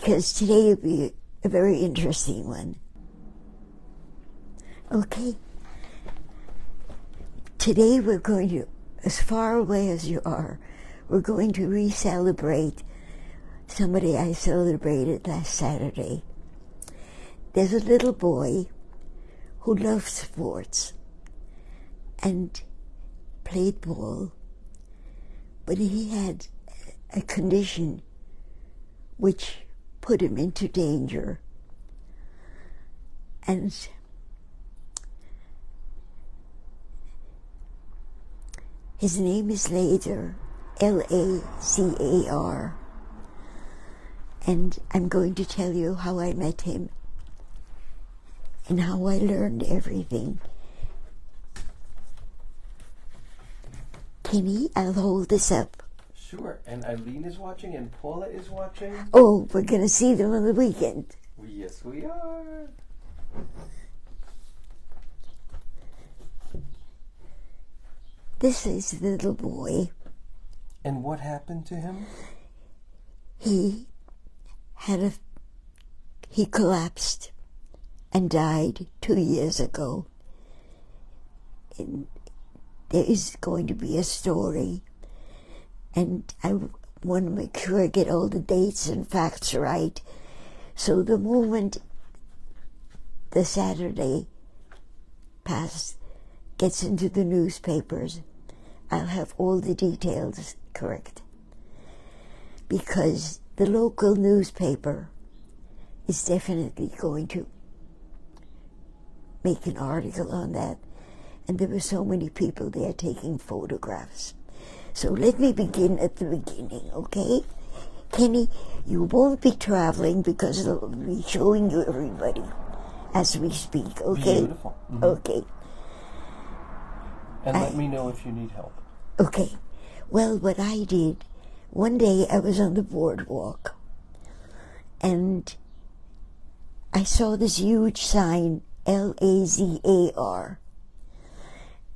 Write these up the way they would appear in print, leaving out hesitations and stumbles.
because today will be a very interesting one. Okay? Today we're going to, as far away as you are, we're going to re-celebrate somebody I celebrated last Saturday. There's a little boy who loves sports and played ball, but he had a condition which put him into danger. And his name is Lazer, L-A-Z-A-R. And I'm going to tell you how I met him and how I learned everything. Kenny, I'll hold this up. Sure, and Eileen is watching and Paula is watching. Oh, we're going to see them on the weekend. Yes, we are. This is the little boy. And what happened to him? He collapsed and died 2 years ago. And there is going to be a story, and I want to make sure I get all the dates and facts right. So the moment the Saturday past gets into the newspapers, I'll have all the details correct. Because the local newspaper is definitely going to make an article on that. And there were so many people there taking photographs. So let me begin at the beginning, okay? Kenny, you won't be traveling because I'll be showing you everybody as we speak, okay? Beautiful. Mm-hmm. Okay. And let me know if you need help. Okay. Well, what I did, one day I was on the boardwalk and I saw this huge sign, L-A-Z-A-R.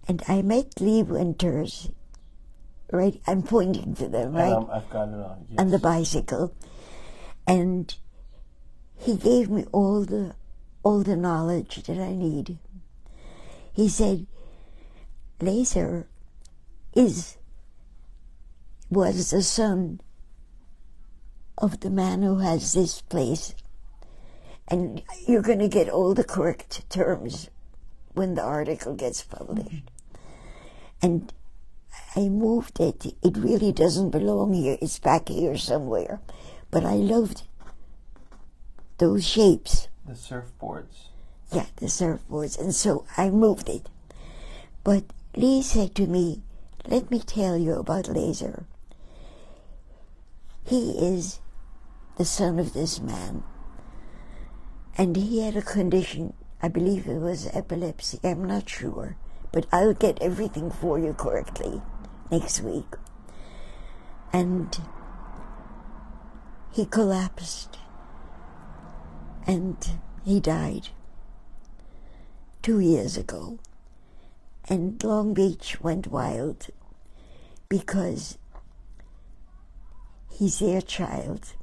And I met Lee Winters, right? I'm pointing to them, right? I've got it on, yes. On the bicycle. And he gave me all the knowledge that I need. He said, Lazer was the son of the man who has this place. And you're going to get all the correct terms when the article gets published. And I moved it. It really doesn't belong here. It's back here somewhere. But I loved those shapes. The surfboards. Yeah, the surfboards. And so I moved it. But Lee said to me, let me tell you about Lazer. He is the son of this man. And he had a condition, I believe it was epilepsy, I'm not sure. But I'll get everything for you correctly next week. And he collapsed and he died 2 years ago. And Long Beach went wild because he's their child.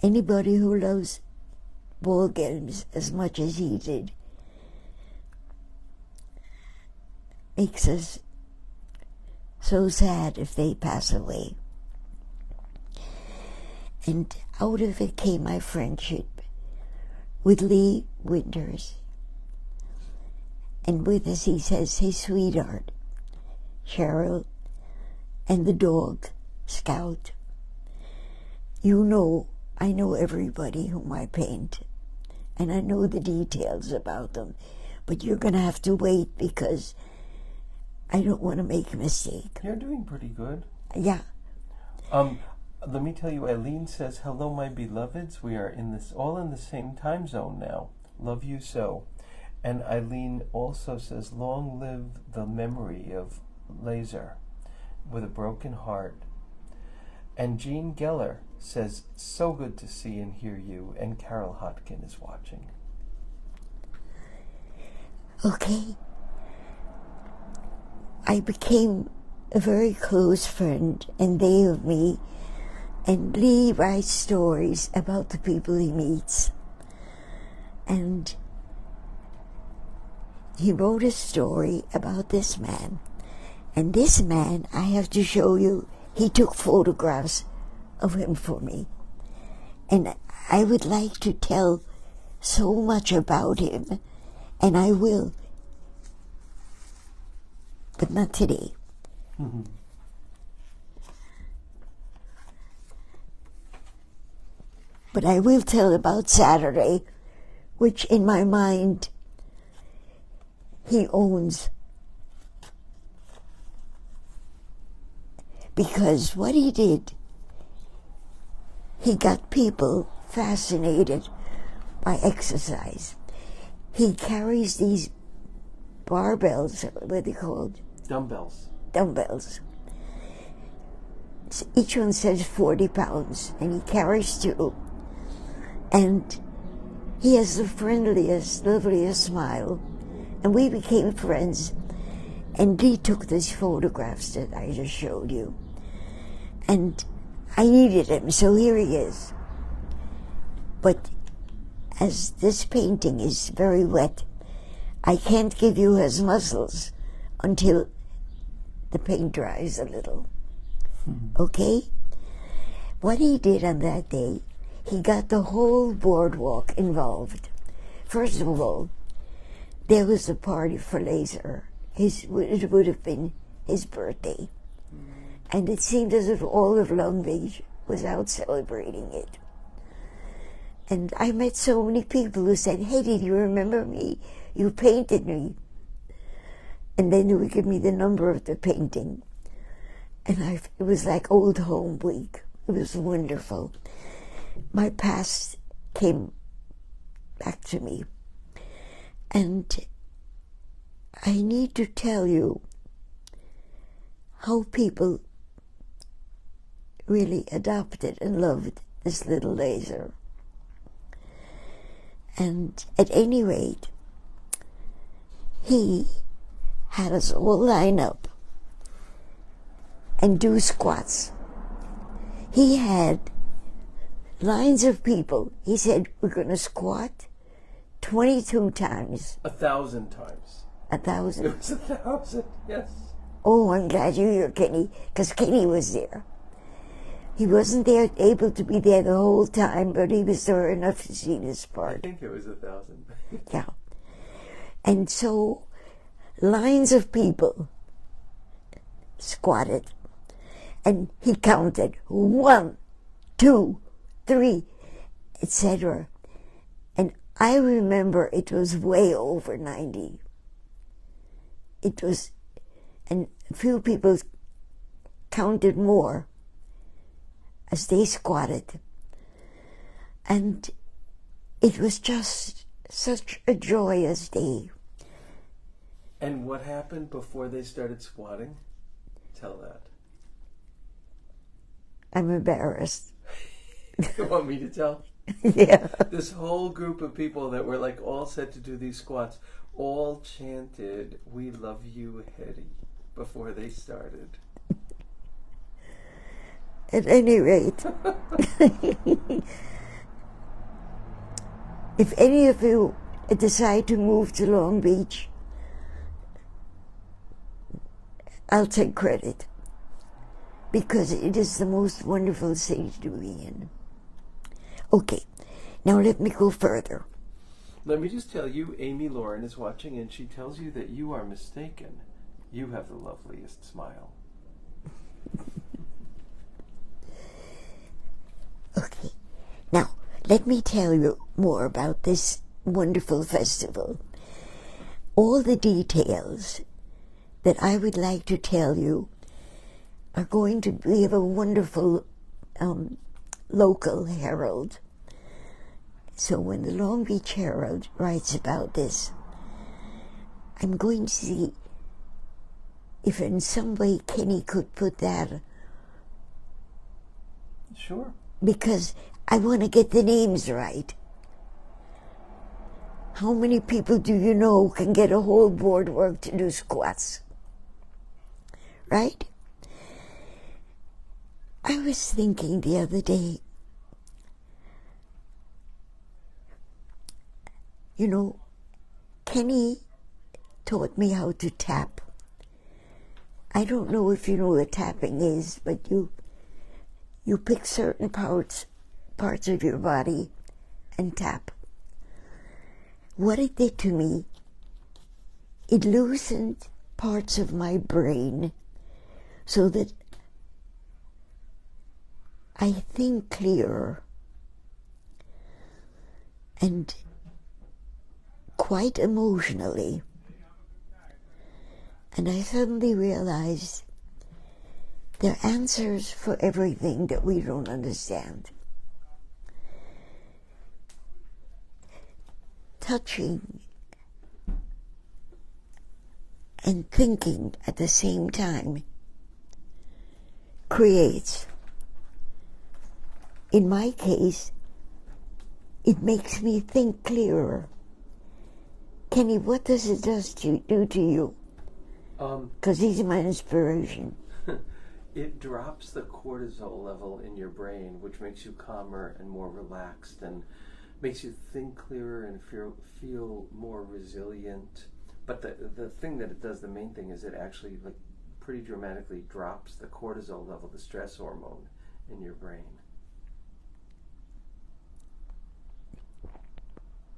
Anybody who loves ball games as much as he did makes us so sad if they pass away. And out of it came my friendship with Lee Winters. And with us he says his sweetheart, Cheryl, and the dog, Scout. You know, I know everybody whom I paint, and I know the details about them, but you're going to have to wait because I don't want to make a mistake. You're doing pretty good. Yeah. Let me tell you, Eileen says, hello, my beloveds. We are all in the same time zone now. Love you so. And Eileen also says, long live the memory of Lazer with a broken heart. And Jean Geller says, so good to see and hear you. And Carol Hotkin is watching. Okay. I became a very close friend, and they of me, And Lee writes stories about the people he meets. And he wrote a story about this man. And this man, I have to show you, he took photographs of him for me. And I would like to tell so much about him, and I will, but not today. Mm-hmm. But I will tell about Saturday, which in my mind he owns. Because what he did, he got people fascinated by exercise. He carries these barbells, what are they called? Dumbbells. Dumbbells. Each one says 40 pounds, and he carries two. And he has the friendliest, loveliest smile. And we became friends. And Lee took these photographs that I just showed you. And I needed him, so here he is. But as this painting is very wet, I can't give you his muscles until the paint dries a little. Mm-hmm. Okay? What he did on that day, he got the whole boardwalk involved. First of all, there was a party for Laser. It would have been his birthday. And it seemed as if all of Long Beach was out celebrating it. And I met so many people who said, "Hey, did you remember me? You painted me." And then they would give me the number of the painting. And it was like old home week. It was wonderful. My past came back to me. And I need to tell you how people really adopted and loved this little Laser. And at any rate, he had us all line up and do squats. He had lines of people. He said, "We're going to squat 22 times." 1,000 times. 1,000? It was 1,000, yes. Oh, I'm glad you're here, Kenny, because Kenny was there. He wasn't there, able to be there the whole time, but he was there enough to see this part. I think it was 1,000. Yeah. And so, lines of people squatted. And he counted 1, 2, 3, etc. And I remember it was way over 90. It was, and a few people counted more as they squatted. And it was just such a joyous day. And what happened before they started squatting? Tell that. I'm embarrassed. You want me to tell? Yeah. This whole group of people that were like all set to do these squats all chanted, "We love you, Hetty," before they started. At any rate, if any of you decide to move to Long Beach, I'll take credit, because it is the most wonderful city to be in. Okay, now let me go further. Let me just tell you, Amy Lauren is watching, and she tells you that you are mistaken. You have the loveliest smile. Okay, now let me tell you more about this wonderful festival. All the details that I would like to tell you are going to be of a wonderful local Herald. So when the Long Beach Herald writes about this, I'm going to see if in some way Kenny could put that. Sure. Because I want to get the names right. How many people do you know can get a whole boardwalk to do squats? Right? I was thinking the other day, you know, Kenny taught me how to tap. I don't know if you know what tapping is, but you pick certain parts of your body and tap. What it did to me, it loosened parts of my brain so that I think clearer and quite emotionally. And I suddenly realized there are answers for everything that we don't understand. Touching and thinking at the same time creates. In my case, it makes me think clearer. Kenny, what does it do to you? Because he's my inspiration. It drops the cortisol level in your brain, which makes you calmer and more relaxed and makes you think clearer and feel more resilient. But the thing that it does, the main thing, is it actually pretty dramatically drops the cortisol level, the stress hormone in your brain.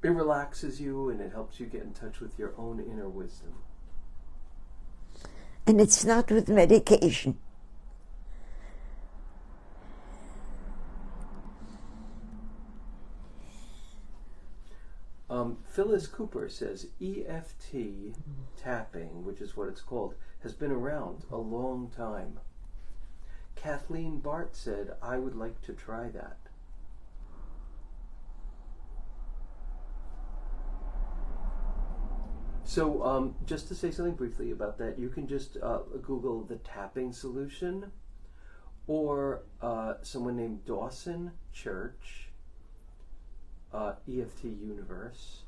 It relaxes you and it helps you get in touch with your own inner wisdom. And it's not with medication. Phyllis Cooper says EFT tapping, which is what it's called, has been around a long time. Kathleen Bart said, I would like to try that. So just to say something briefly about that, you can just Google the tapping solution, or someone named Dawson Church, EFT Universe.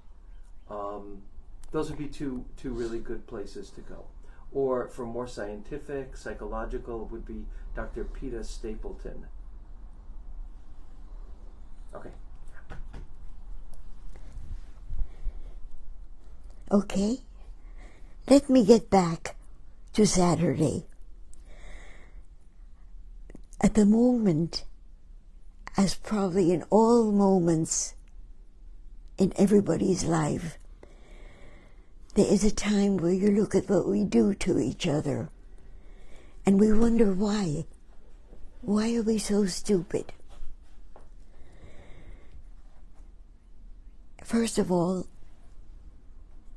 Those would be two really good places to go. Or for more scientific, psychological, would be Dr. Peter Stapleton. Okay. Okay, let me get back to Saturday. At the moment, as probably in all moments in everybody's life, there is a time where you look at what we do to each other and we wonder why. Why are we so stupid? First of all,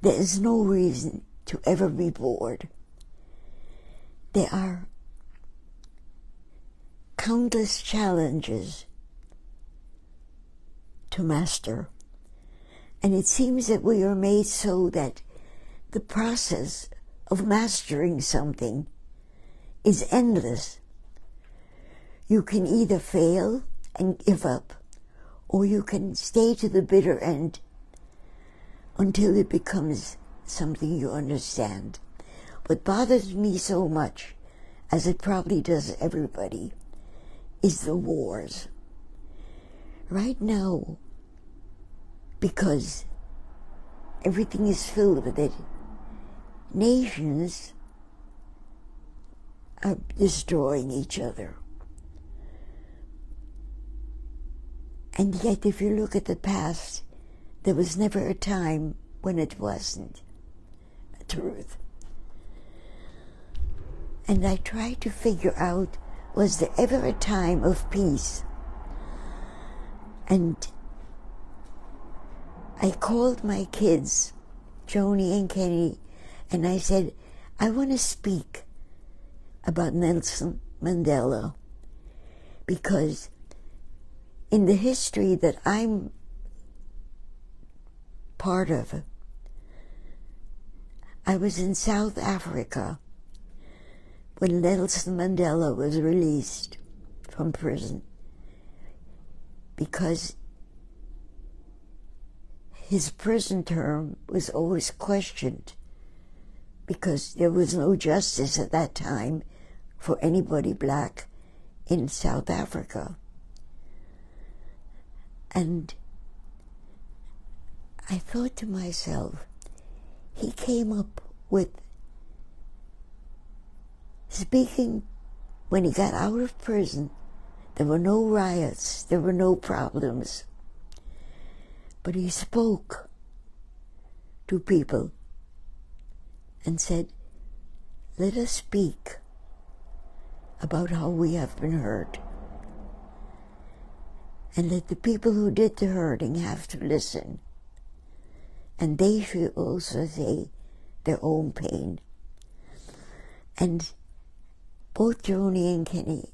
there is no reason to ever be bored. There are countless challenges to master. And it seems that we are made so that the process of mastering something is endless. You can either fail and give up, or you can stay to the bitter end until it becomes something you understand. What bothers me so much, as it probably does everybody, is the wars. Right now, because everything is filled with it, nations are destroying each other. And yet, if you look at the past, there was never a time when it wasn't the truth. And I tried to figure out, was there ever a time of peace? And I called my kids, Joni and Kenny, and I said, I want to speak about Nelson Mandela, because in the history that I'm part of, I was in South Africa when Nelson Mandela was released from prison, because his prison term was always questioned, because there was no justice at that time for anybody black in South Africa. And I thought to myself, he came up with speaking when he got out of prison. There were no riots, there were no problems. But he spoke to people and said, let us speak about how we have been hurt. And let the people who did the hurting have to listen. And they should also say their own pain. And both Joni and Kenny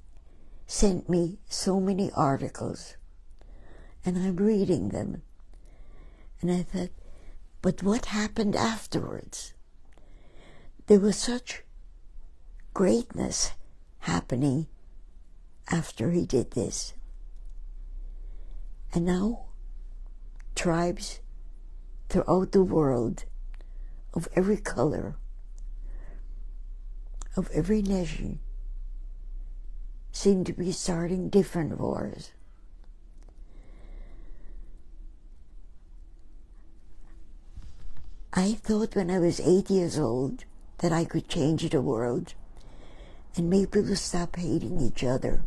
sent me so many articles, and I'm reading them. And I thought, but what happened afterwards? There was such greatness happening after he did this. And now, tribes throughout the world, of every color, of every nation, seem to be starting different wars. I thought when I was 8 years old that I could change the world and make people stop hating each other.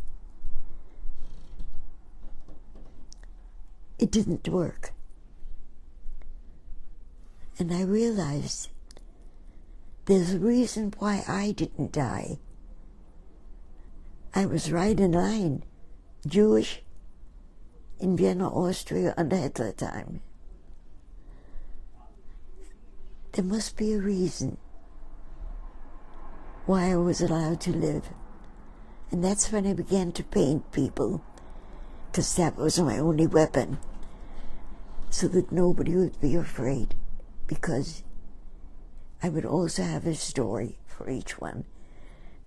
It didn't work. And I realized there's a reason why I didn't die. I was right in line, Jewish, in Vienna, Austria, under Hitler time. There must be a reason why I was allowed to live. And that's when I began to paint people, because that was my only weapon, so that nobody would be afraid, because I would also have a story for each one,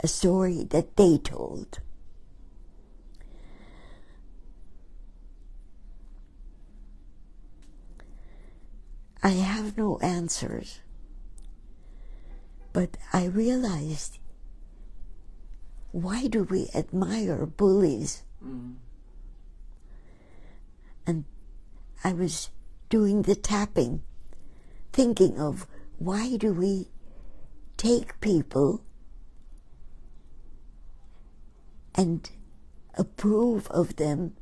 a story that they told. I have no answers, but I realized, why do we admire bullies? And I was doing the tapping, thinking of, why do we take people and approve of them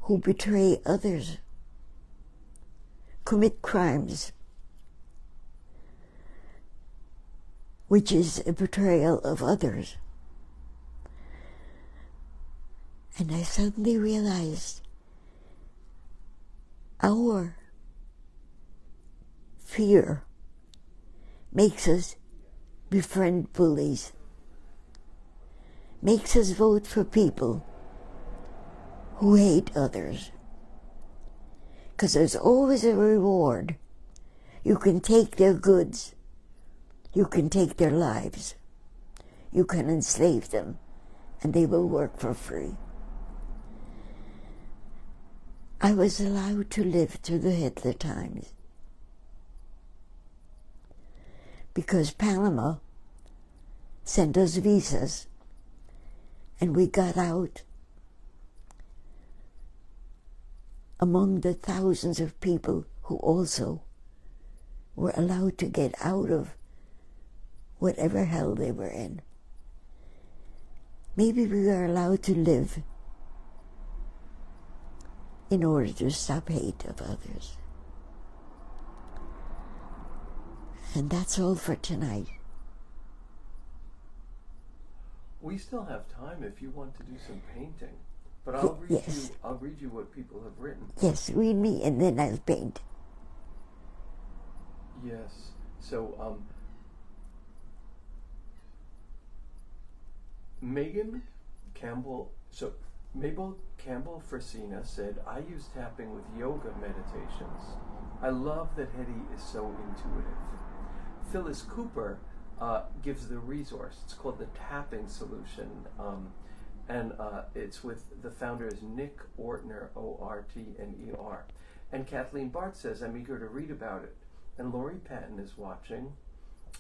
who betray others, commit crimes, which is a betrayal of others? And I suddenly realized our fear makes us befriend bullies, makes us vote for people who hate others. Because there's always a reward. You can take their goods, you can take their lives, you can enslave them, and they will work for free. I was allowed to live through the Hitler times because Panama sent us visas, and we got out among the thousands of people who also were allowed to get out of whatever hell they were in. Maybe we were allowed to live in order to stop hate of others. And that's all for tonight. We still have time if you want to do some painting. But I'll read you what people have written. Yes, read me and then I'll paint. Yes. So Mabel Campbell Frasina said, I use tapping with yoga meditations. I love that Hetty is so intuitive. Phyllis Cooper gives the resource. It's called the Tapping Solution. And it's with the founders Nick Ortner, O-R-T-N-E-R. And Kathleen Bart says, I'm eager to read about it. And Lori Patton is watching.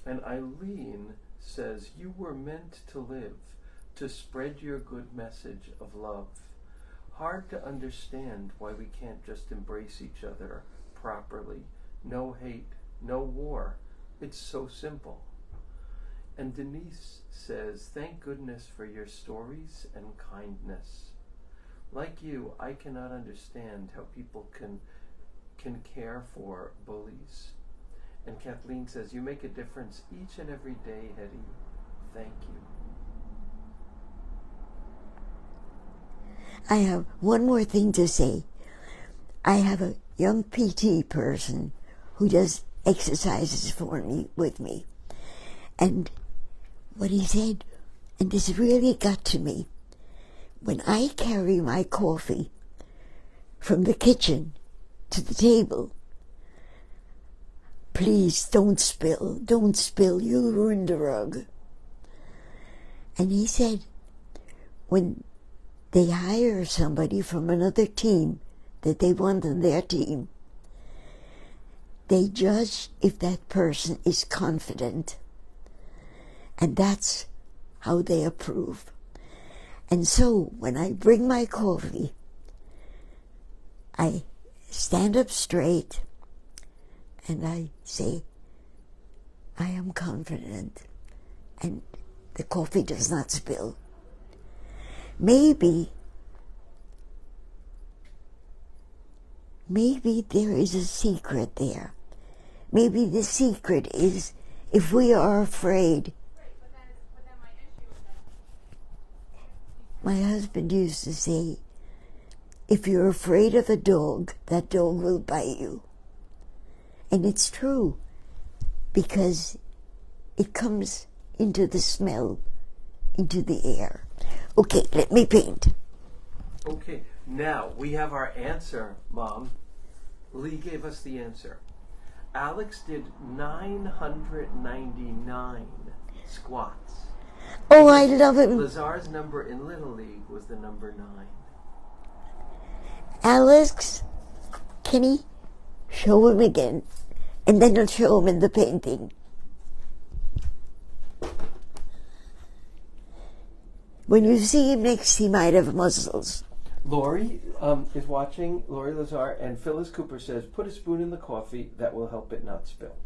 And Eileen says, you were meant to live. to spread your good message of love. Hard to understand why we can't just embrace each other properly. No hate, no war. It's so simple. And Denise says, thank goodness for your stories and kindness. Like you, I cannot understand how people can care for bullies. And Kathleen says, you make a difference each and every day, Hetty. Thank you. I have one more thing to say. I have a young PT person who does exercises for me, with me. And what he said, and this really got to me, when I carry my coffee from the kitchen to the table, please don't spill, you'll ruin the rug. And he said, when they hire somebody from another team that they want on their team, they judge if that person is confident. And that's how they approve. And so when I bring my coffee, I stand up straight and I say, I am confident, and the coffee does not spill. Maybe there is a secret there. Maybe the secret is if we are afraid. My husband used to say, if you're afraid of a dog, that dog will bite you. And it's true, because it comes into the smell, into the air. Okay, let me paint. Okay, now we have our answer, Mom. Lee gave us the answer. Alex did 999 squats. Oh, I love him. Lazar's number in Little League was the number 9. Alex, can he show him again? And then he'll show him in the painting. When you see him next, he might have muscles. Lori is watching, Lori Lazar, and Phyllis Cooper says, put a spoon in the coffee, that will help it not spill.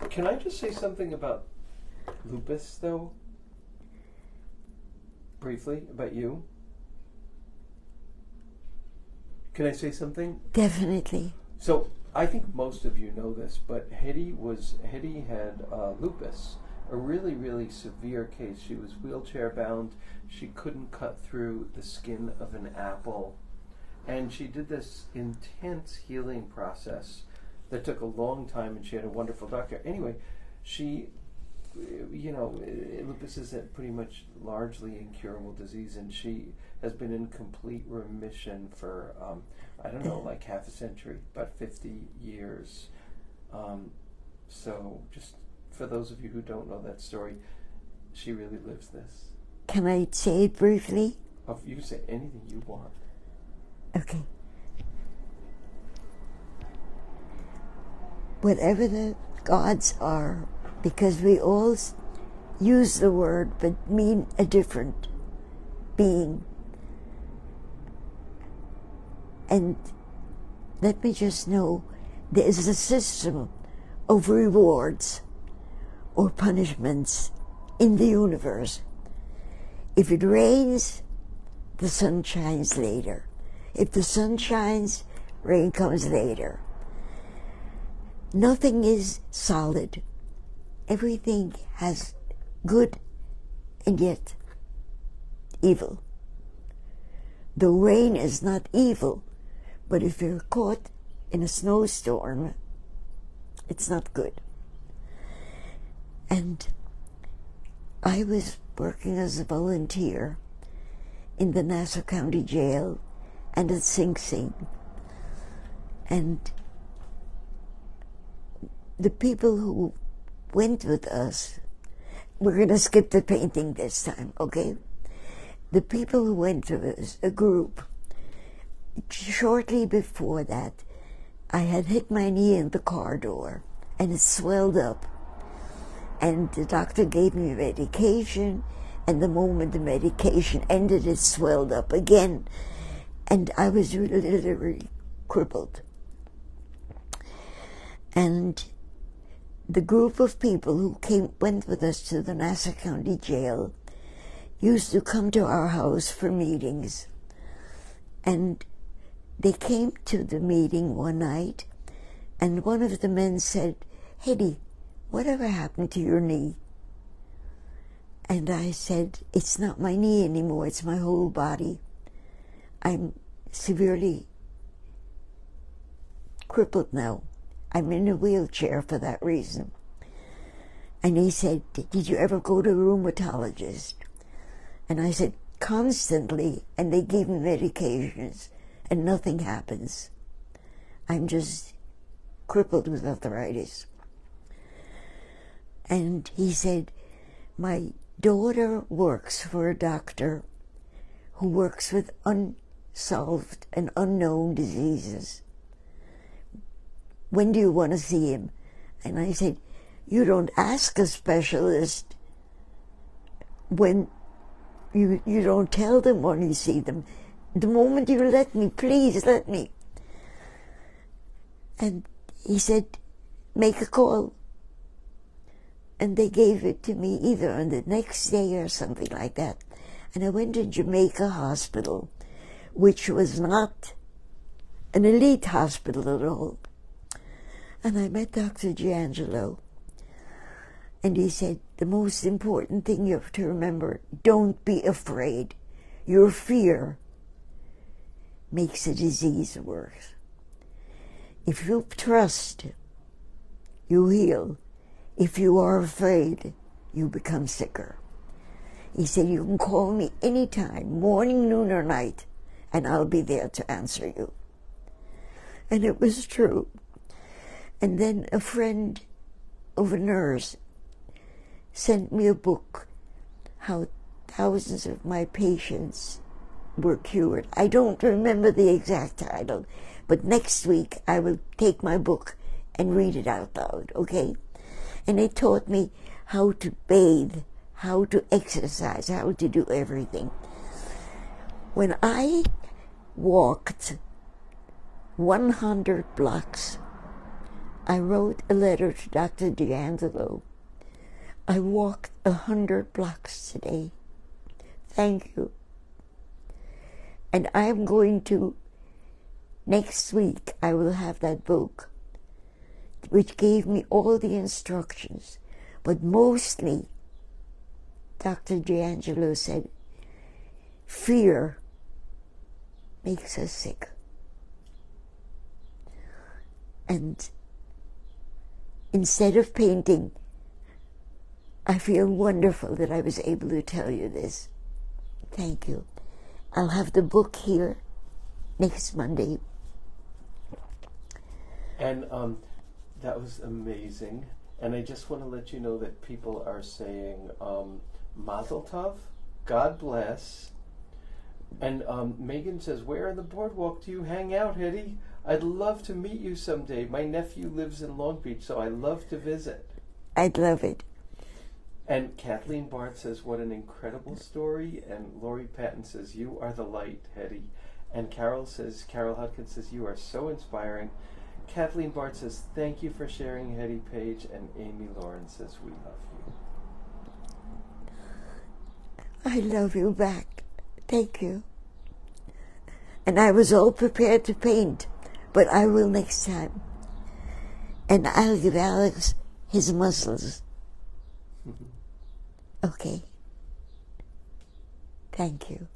Can I just say something about lupus, though? Briefly, about you? Can I say something? Definitely. So, I think most of you know this, but Hetty had lupus. A really, really severe case. She was wheelchair bound. She couldn't cut through the skin of an apple. And she did this intense healing process that took a long time, and she had a wonderful doctor. Anyway, she, lupus is a pretty much largely incurable disease, and she has been in complete remission for, like half a century, about 50 years. So just for those of you who don't know that story, she really lives this. Can I say it briefly? Oh, you can say anything you want. Okay. Whatever the gods are, because we all use the word but mean a different being. And let me just know, there is a system of rewards or punishments in the universe. If it rains, the sun shines later. If the sun shines, rain comes later. Nothing is solid. Everything has good and yet evil. The rain is not evil, but if you're caught in a snowstorm, it's not good. And I was working as a volunteer in the Nassau County Jail and at Sing Sing. And the people who went with us, we're going to skip the painting this time, okay? The people who went with us, a group, shortly before that, I had hit my knee in the car door and it swelled up. And the doctor gave me medication, and the moment the medication ended, it swelled up again, and I was literally crippled. And the group of people who went with us to the Nassau County Jail used to come to our house for meetings. And they came to the meeting one night, and one of the men said, "Hetty, whatever happened to your knee?" And I said, "It's not my knee anymore, it's my whole body. I'm severely crippled now. I'm in a wheelchair for that reason." And he said, "Did you ever go to a rheumatologist?" And I said, "Constantly, and they give me medications, and nothing happens. I'm just crippled with arthritis." And he said, "My daughter works for a doctor who works with unsolved and unknown diseases. When do you want to see him?" And I said, "You don't ask a specialist when you don't tell them when you see them. The moment you let me, please let me." And he said, "Make a call." And they gave it to me either on the next day or something like that. And I went to Jamaica Hospital, which was not an elite hospital at all. And I met Dr. Giangelo. And he said, "The most important thing you have to remember, don't be afraid. Your fear makes the disease worse. If you trust, you heal. If you are afraid, you become sicker." He said, "You can call me anytime, morning, noon, or night, and I'll be there to answer you." And it was true. And then a friend of a nurse sent me a book, how thousands of my patients were cured. I don't remember the exact title, but next week I will take my book and read it out loud, okay? And it taught me how to bathe, how to exercise, how to do everything. When I walked 100 blocks, I wrote a letter to Dr. D'Angelo. I walked 100 blocks today. Thank you. And I'm going to, next week, I will have that book, which gave me all the instructions. But mostly, Dr. D'Angelo said, fear makes us sick. And instead of painting, I feel wonderful that I was able to tell you this. Thank you. I'll have the book here next Monday. And that was amazing. And I just want to let you know that people are saying Mazel Tov, God bless. And Megan says, "Where on the boardwalk do you hang out, Hetty? I'd love to meet you someday. My nephew lives in Long Beach, so I love to visit." I'd love it. And Kathleen Bart says, "What an incredible story." And Lori Patton says, "You are the light, Hetty." And Carol Hudkins says, "You are so inspiring." Kathleen Bart says, "Thank you for sharing, Hetty Page." And Amy Lawrence says, "We love you." I love you back. Thank you. And I was all prepared to paint, but I will next time. And I'll give Alex his muscles. Okay. Thank you.